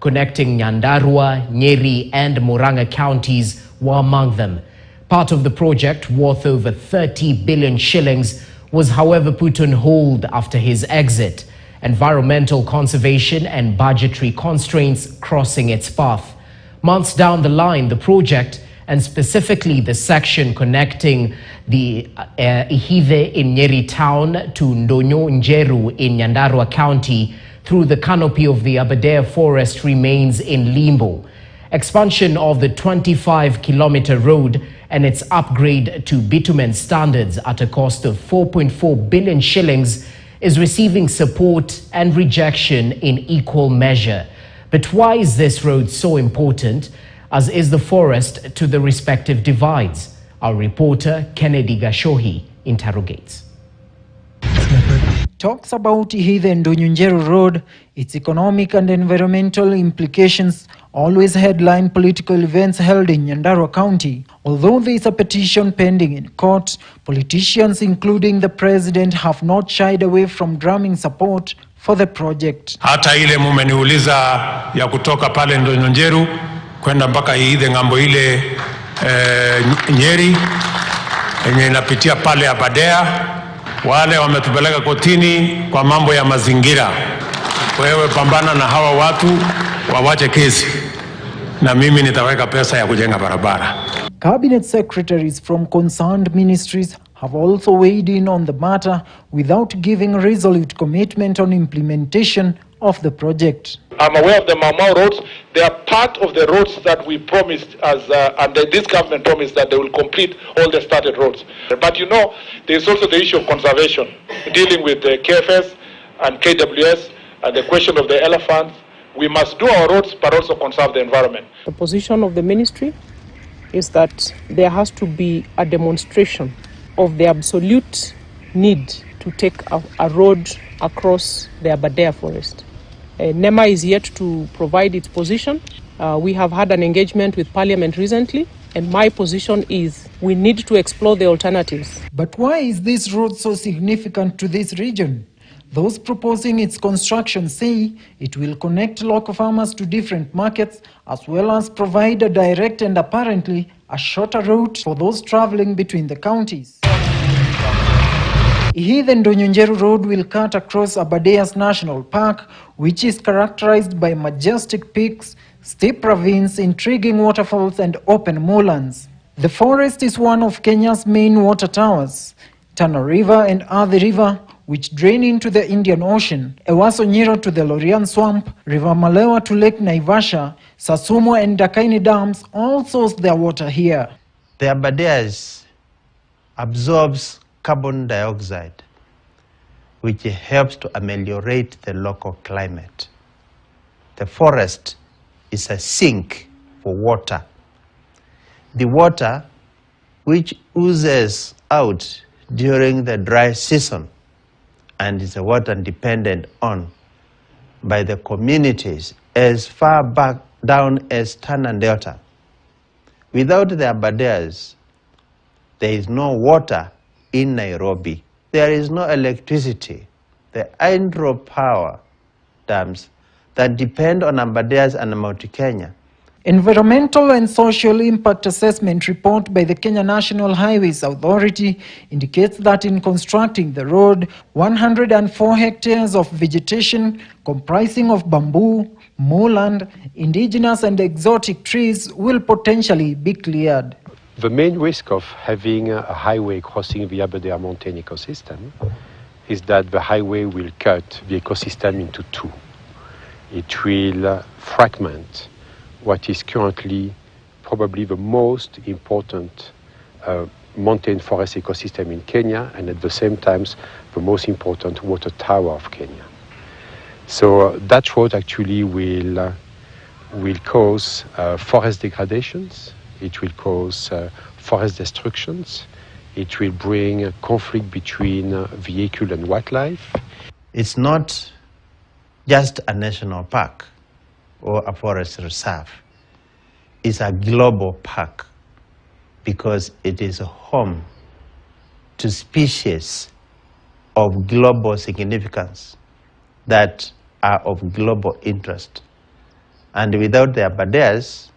connecting Nyandarua, Nyeri and Murang'a counties were among them. Part of the project, worth over 30 billion shillings, was however put on hold after his exit. Environmental conservation and budgetary constraints crossing its path. Months down the line, the project, and specifically the section connecting the Ihithe in Nyeri town to Ndonyo Njeru in Nyandarua County through the canopy of the Aberdare forest, remains in limbo. Expansion of the 25-kilometer road and its upgrade to bitumen standards at a cost of 4.4 billion shillings is receiving support and rejection in equal measure. But why is this road so important, as is the forest to the respective divides? Our reporter Kennedy Gashohi interrogates. Talks about Ihithe and Ndonyo Road, its economic and environmental implications always headline political events held in Nyandarua County. Although there is a petition pending in court, politicians including the president have not shied away from drumming support for the project. Hata ile mumeniuliza ya kutoka pale Ndonyo kwenda mpaka Ihithe ngambo ile Nyeri yenye inapitia pale Aberdare, wale wametupeleka kotini kwa mambo ya mazingira. Wewe pambana na hawa watu wawache kesi, na mimi nitaweka pesa ya kujenga barabara. Cabinet secretaries from concerned ministries have also weighed in on the matter without giving resolute commitment on implementation of the project. I'm aware of the Mau roads. They are part of the roads that we promised and this government promised that they will complete all the started roads. But you know, there's also the issue of conservation, dealing with the KFS and KWS and the question of the elephants. We must do our roads but also conserve the environment. The position of the ministry is that there has to be a demonstration of the absolute need to take a road across the Aberdare forest. NEMA is yet to provide its position. We have had an engagement with Parliament recently, and my position is we need to explore the alternatives. But why is this road so significant to this region? Those proposing its construction say it will connect local farmers to different markets, as well as provide a direct and apparently a shorter route for those traveling between the counties. Ihithe and Ndonyo Road will cut across Aberdare's National Park, which is characterized by majestic peaks, steep ravines, intriguing waterfalls and open moorlands. The forest is one of Kenya's main water towers. Tana River and Athi River, which drain into the Indian Ocean, Ewaso Nyiro to the Lorian Swamp, River Malewa to Lake Naivasha, Sasumo and Dakaini dams all source their water here. The Aberdares absorbs carbon dioxide, which helps to ameliorate the local climate. The forest is a sink for water. The water, which oozes out during the dry season, and is a water dependent on by the communities as far back down as Tana Delta. Without the Aberdares, there is no water in Nairobi. There is no electricity. The hydropower dams that depend on Aberdares and Mount Kenya. Environmental and social impact assessment report by the Kenya National Highways Authority indicates that in constructing the road, 104 hectares of vegetation comprising of bamboo, moorland, indigenous and exotic trees will potentially be cleared. The main risk of having a highway crossing the Aberdare mountain ecosystem is that the highway will cut the ecosystem into two. It will fragment what is currently probably the most important mountain forest ecosystem in Kenya, and at the same time the most important water tower of Kenya. So that road actually will cause forest degradations, it will cause forest destructions, it will bring conflict between vehicle and wildlife. It's not just a national park or a forest reserve. It's a global park because it is a home to species of global significance that are of global interest. And without the Abadeas,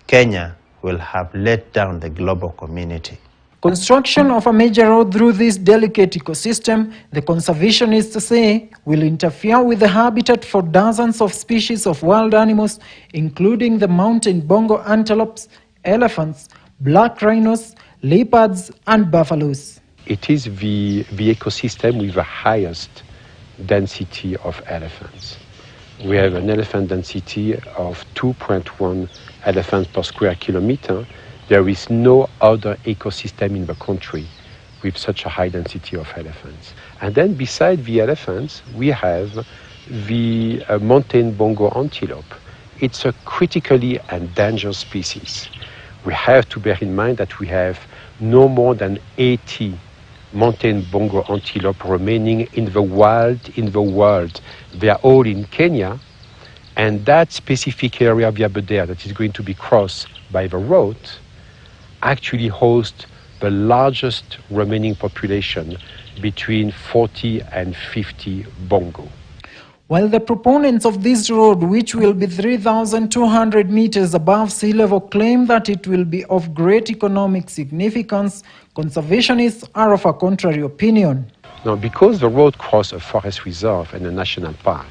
Kenya will have let down the global community. Construction of a major road through this delicate ecosystem, the conservationists say, will interfere with the habitat for dozens of species of wild animals, including the mountain bongo antelopes, elephants, black rhinos, leopards, and buffaloes. It is the ecosystem with the highest density of elephants. We have an elephant density of 2.1 elephants per square kilometer. There is no other ecosystem in the country with such a high density of elephants. And then beside the elephants, we have the mountain bongo antelope. It's a critically endangered species. We have to bear in mind that we have no more than 80 mountain bongo antelope remaining in the wild in the world. They are all in Kenya, and that specific area of the Aberdare that is going to be crossed by the road actually hosts the largest remaining population between 40 and 50 bongo. While the proponents of this road, which will be 3,200 meters above sea level, claim that it will be of great economic significance, conservationists are of a contrary opinion. Now, because the road crosses a forest reserve and a national park,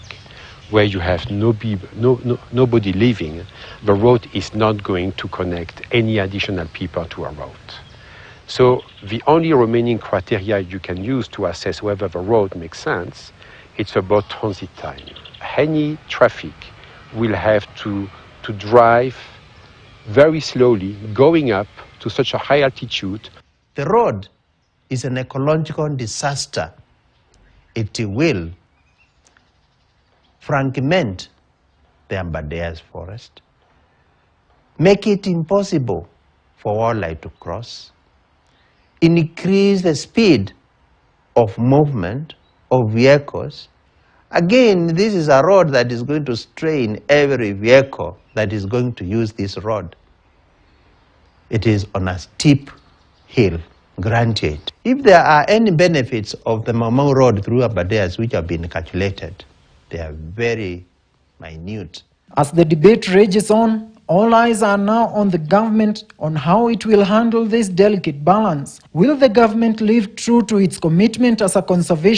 where you have nobody living, the road is not going to connect any additional people to a road. So the only remaining criteria you can use to assess whether the road makes sense, it's about transit time. Any traffic will have to drive very slowly, going up to such a high altitude. The road is an ecological disaster. It will fragment the Abadeas forest, make it impossible for wildlife to cross, increase the speed of movement of vehicles. Again, this is a road that is going to strain every vehicle that is going to use this road. It is on a steep hill, granted. If there are any benefits of the Mau Road through Abadeas which have been calculated, they are very minute. As the debate rages on, all eyes are now on the government on how it will handle this delicate balance. Will the government live true to its commitment as a conservation